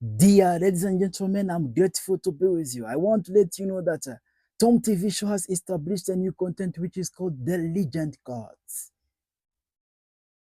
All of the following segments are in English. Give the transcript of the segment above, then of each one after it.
Dear ladies and gentlemen, I'm grateful to be with you. I want to let you know that Tom TV Show has established a new content which is called The Legend Cards.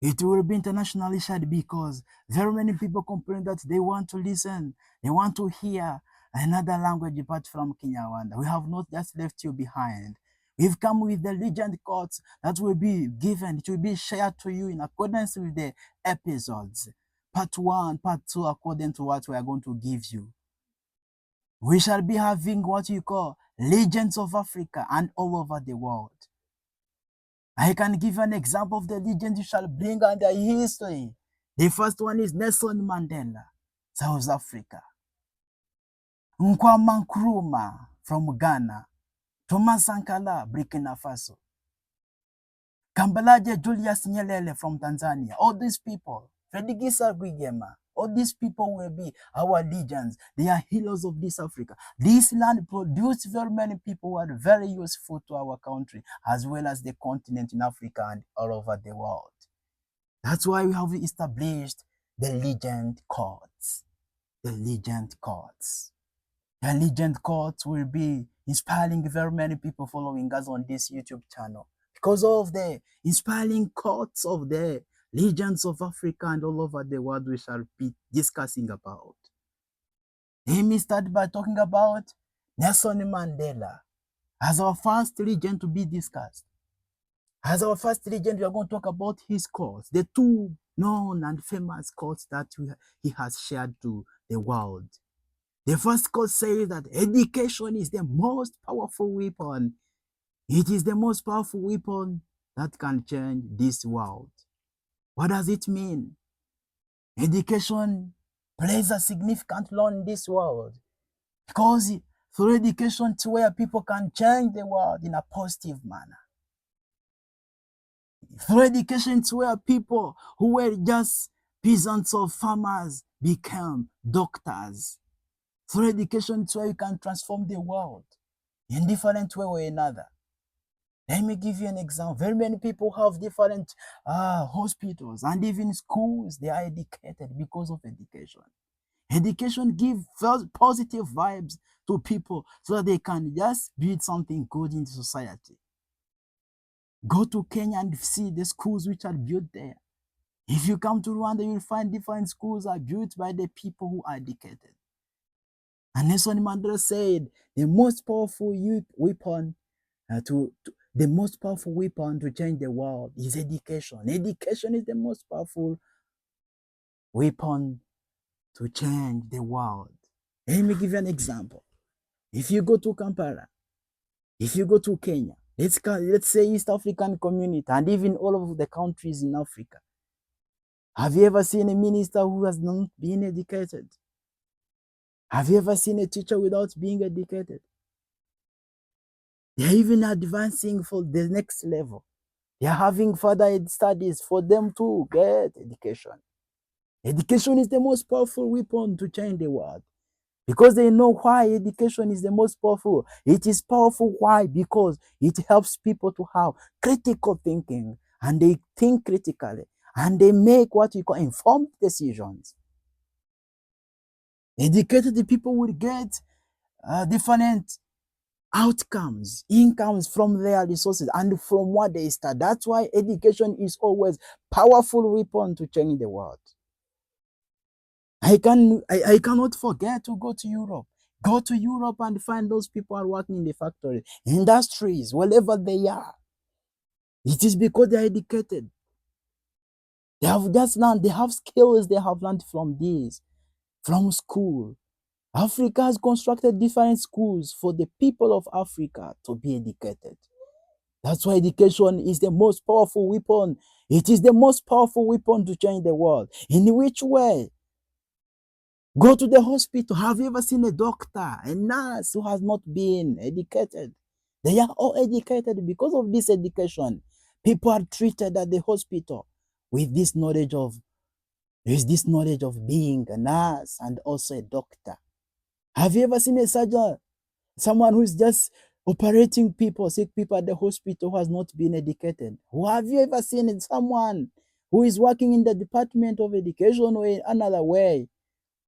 It will be internationally shared because very many people complain that they want to listen, they want to hear another language apart from Kinyarwanda. We have not just left you behind. We've come with the legend cards that will be given, it will be shared to you in accordance with the episodes. Part 1, Part 2, according to what we are going to give you. We shall be having what you call legends of Africa and all over the world. I can give an example of the legend you shall bring under history. The first one is Nelson Mandela, South Africa. Nkwama Nkrumah from Ghana. Thomas Sankara, Burkina Faso. Kambalaje Julius Nyerere from Tanzania. All these people, Fredegisa Rwigema, all these people will be our legends. They are heroes of this Africa. This land produced very many people who are very useful to our country, as well as the continent in Africa and all over the world. That's why we have established the legend courts. The legend courts. The legend courts will be inspiring very many people following us on this YouTube channel because of the inspiring courts of the legends of Africa and all over the world we shall be discussing about. Let me start by talking about Nelson Mandela as our first legend to be discussed. As our first legend, we are going to talk about his courts, the two known and famous courts that he has shared to the world. The first quote says that education is the most powerful weapon. It is the most powerful weapon that can change this world. What does it mean? Education plays a significant role in this world because through education it's where people can change the world in a positive manner. Through education it's where people who were just peasants or farmers become doctors. Through education, it's where you can transform the world in different way or another. Let me give you an example. Very many people have different hospitals and even schools. They are educated because of education. Education gives positive vibes to people so that they can just build something good in society. Go to Kenya and see the schools which are built there. If you come to Rwanda, you'll find different schools are built by the people who are educated. And Nelson Mandela said, the most powerful weapon to change the world is education. Education is the most powerful weapon to change the world. Let me give you an example. If you go to Kampala, if you go to Kenya, let's say East African community and even all of the countries in Africa, have you ever seen a minister who has not been educated? Have you ever seen a teacher without being educated? They're even advancing for the next level. They're having further studies for them to get education. Education is the most powerful weapon to change the world because they know why education is the most powerful. It is powerful. Why? Because it helps people to have critical thinking and they think critically and they make what we call informed decisions. Educated people will get different outcomes, incomes from their resources and from what they start. That's why education is always powerful weapon to change the world. I cannot forget to go to Europe. Go to Europe and find those people are working in the factory, industries, wherever they are. It is because they are educated. They have just learned, they have skills they have learned from this, from school. Africa has constructed different schools for the people of Africa to be educated. That's why education is the most powerful weapon. It is the most powerful weapon to change the world. In which way? Go to the hospital. Have you ever seen a doctor, a nurse who has not been educated? They are all educated because of this education. People are treated at the hospital with this knowledge of being a nurse and also a doctor. Have you ever seen a surgeon, someone who is just operating people, sick people at the hospital who has not been educated? Who have you ever seen someone who is working in the Department of Education or in another way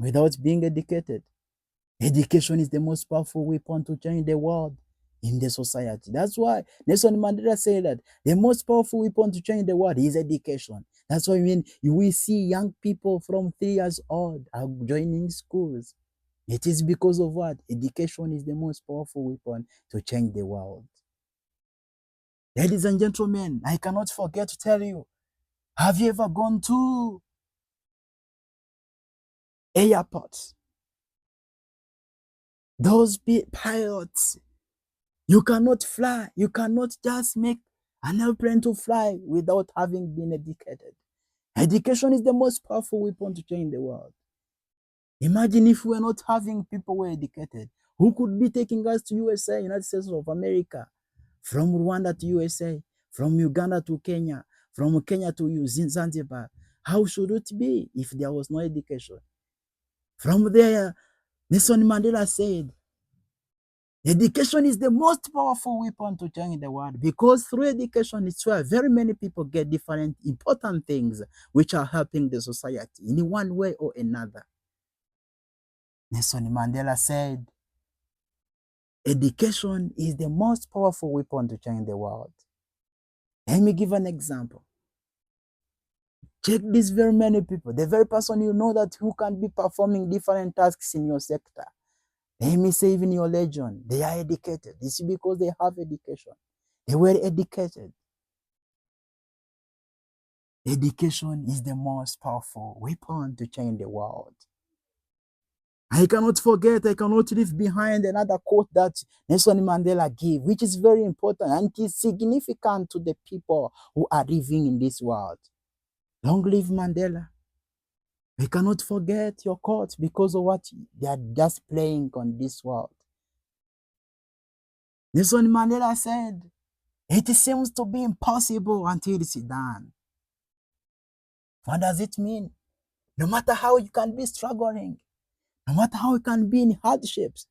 without being educated. Education is the most powerful weapon to change the world in the society. That's why Nelson Mandela said that the most powerful weapon to change the world is education. That's why when we see young people from 3 years old are joining schools, it is because of what? Education is the most powerful weapon to change the world. Ladies and gentlemen, I cannot forget to tell you, have you ever gone to airports? Those pilots, you cannot fly. You cannot just make an airplane to fly without having been educated. Education is the most powerful weapon to change the world. Imagine if we were not having people who were educated, who could be taking us to USA, United States of America, from Rwanda to USA, from Uganda to Kenya, from Kenya to Zanzibar. How should it be if there was no education? From there, Nelson Mandela said, education is the most powerful weapon to change the world, because through education, it's where very many people get different important things which are helping the society in one way or another. Nelson Mandela said, education is the most powerful weapon to change the world. Let me give an example. Check these very many people, the very person you know that who can be performing different tasks in your sector. Let me say even your legion, they are educated. This is because they have education. They were educated. Education is the most powerful weapon to change the world. I cannot forget, I cannot leave behind another quote that Nelson Mandela gave, which is very important and it is significant to the people who are living in this world. Long live Mandela. We cannot forget your quote because of what they are just playing on this world. Nelson Mandela said, it seems to be impossible until it's done. What does it mean? No matter how you can be struggling, no matter how you can be in hardships,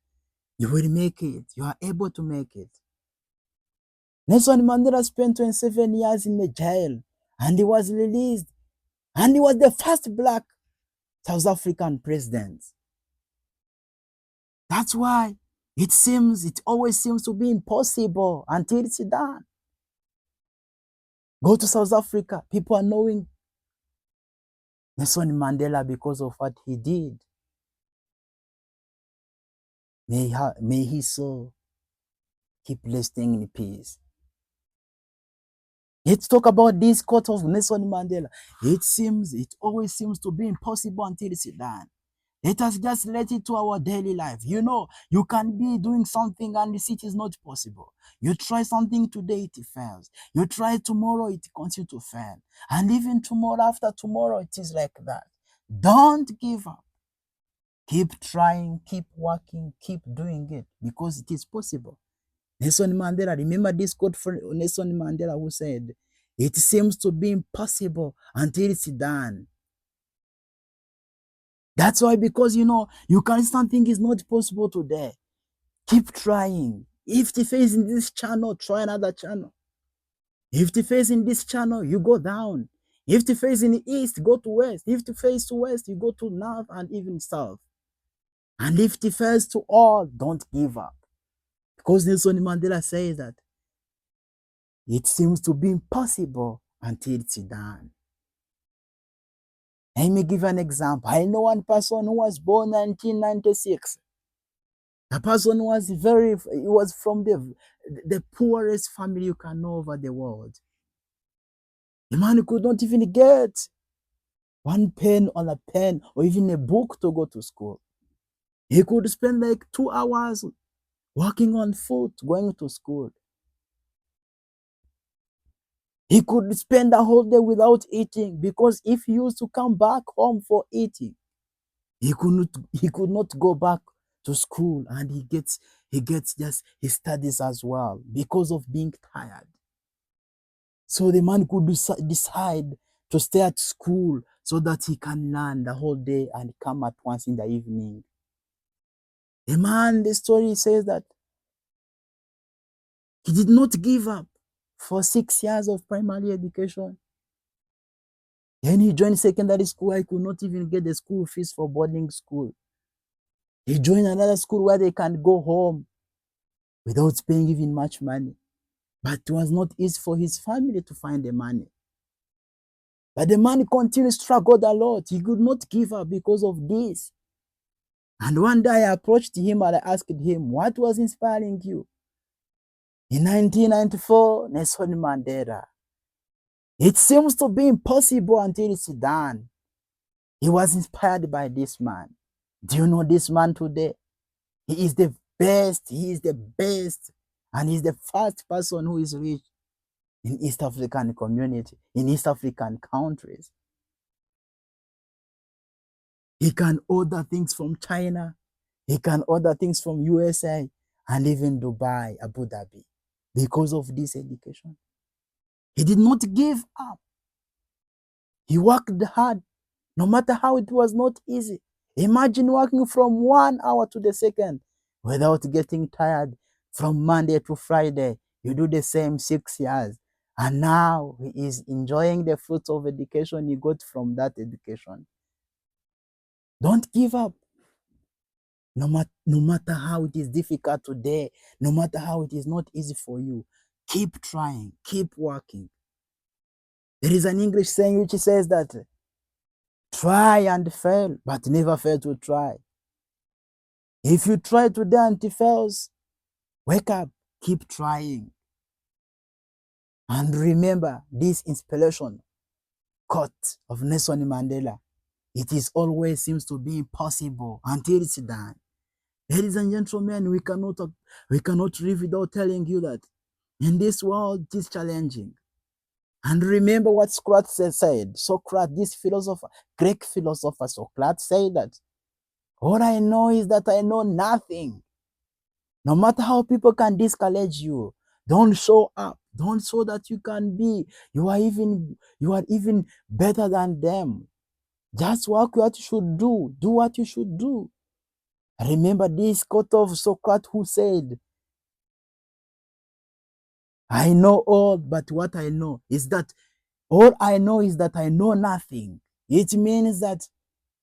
you will make it. You are able to make it. Nelson Mandela spent 27 years in the jail and he was released. And he was the first black South African president. That's why it always seems to be impossible until it's done. Go to South Africa, people are knowing Nelson Mandela because of what he did. May his soul keep resting in peace. Let's talk about this quote of Nelson Mandela. It always seems to be impossible until it's done. Let us just let it to our daily life. You know, you can be doing something and it is not possible. You try something today, it fails. You try tomorrow, it continues to fail. And even tomorrow, after tomorrow, it is like that. Don't give up. Keep trying, keep working, keep doing it because it is possible. Nelson Mandela, remember this quote from Nelson Mandela who said, it seems to be impossible until it's done. That's why, because you know, you can something is not possible today. Keep trying. If the face in this channel, try another channel. If the face in this channel, you go down. If the face in the east, go to west. If the face to west, you go to north and even south. And if the face to all, don't give up. Because Nelson Mandela says that it seems to be impossible until it's done. Let me give an example. I know one person who was born in 1996. The person was from the poorest family you can know over the world. The man could not even get one pen on a pen or even a book to go to school. He could spend like 2 hours walking on foot going to school. He could spend the whole day without eating because if he used to come back home for eating, he could not go back to school and he gets just his studies as well because of being tired. So the man could decide to stay at school so that he can learn the whole day and come at once in the evening. The story says that he did not give up for 6 years of primary education. Then he joined secondary school. I could not even get the school fees for boarding school. He joined another school where they can go home without paying even much money. But it was not easy for his family to find the money. But the man continued to struggle a lot. He could not give up because of this. And one day I approached him and I asked him, what was inspiring you? In 1994, Nelson Mandela. It seems to be impossible until it's done. He was inspired by this man. Do you know this man today? He is the best. He is the best. And he's the first person who is rich in East African community, in East African countries. He can order things from China. He can order things from USA and even Dubai, Abu Dhabi, because of this education. He did not give up. He worked hard, no matter how it was not easy. Imagine working from 1 hour to the second without getting tired. From Monday to Friday, you do the same 6 years. And now he is enjoying the fruits of education he got from that education. Don't give up. No matter how it is difficult today, no matter how it is not easy for you, keep trying, keep working. There is an English saying which says that try and fail, but never fail to try. If you try today and it fails, wake up, keep trying. And remember this inspiration quote of Nelson Mandela. It is always seems to be impossible until it's done. Ladies and gentlemen, we cannot live without telling you that in this world it is challenging. And remember what Socrates said. Socrates, this philosopher, Greek philosopher Socrates said that all I know is that I know nothing. No matter how people can discourage you, don't show up. Don't show that you can be. You are even better than them. Just work what you should do. Do what you should do. Remember this quote of Socrates who said, I know all, but what I know is that all I know is that I know nothing. It means that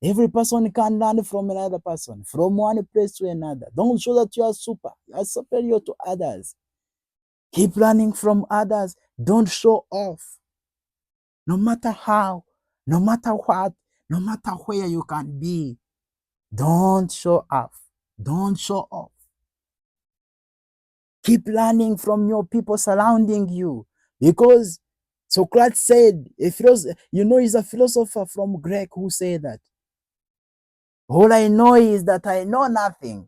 every person can learn from another person, from one place to another. Don't show that you are superior to others. Keep learning from others. Don't show off. No matter how, no matter what, no matter where you can be, don't show off. Don't show off. Keep learning from your people surrounding you. Because Socrates said, he's a philosopher from Greek who said that all I know is that I know nothing.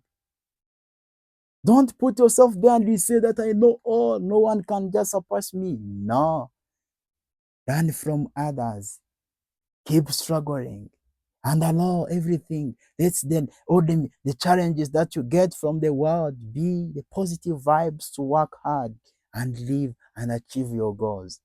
Don't put yourself there and you say that I know all. No one can just surpass me. No. Learn from others. Keep struggling and allow everything. Let's then all the challenges that you get from the world be the positive vibes to work hard and live and achieve your goals.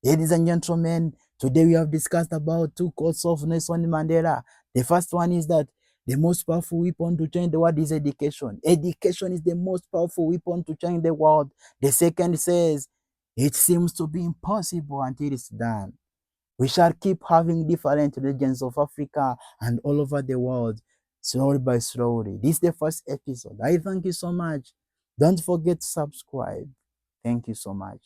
Ladies and gentlemen, today we have discussed about 2 quotes of Nelson Mandela. The first one is that the most powerful weapon to change the world is education. Education is the most powerful weapon to change the world. The second says, it seems to be impossible until it's done. We shall keep having different regions of Africa and all over the world, slowly by slowly. This is the first episode. I thank you so much. Don't forget to subscribe. Thank you so much.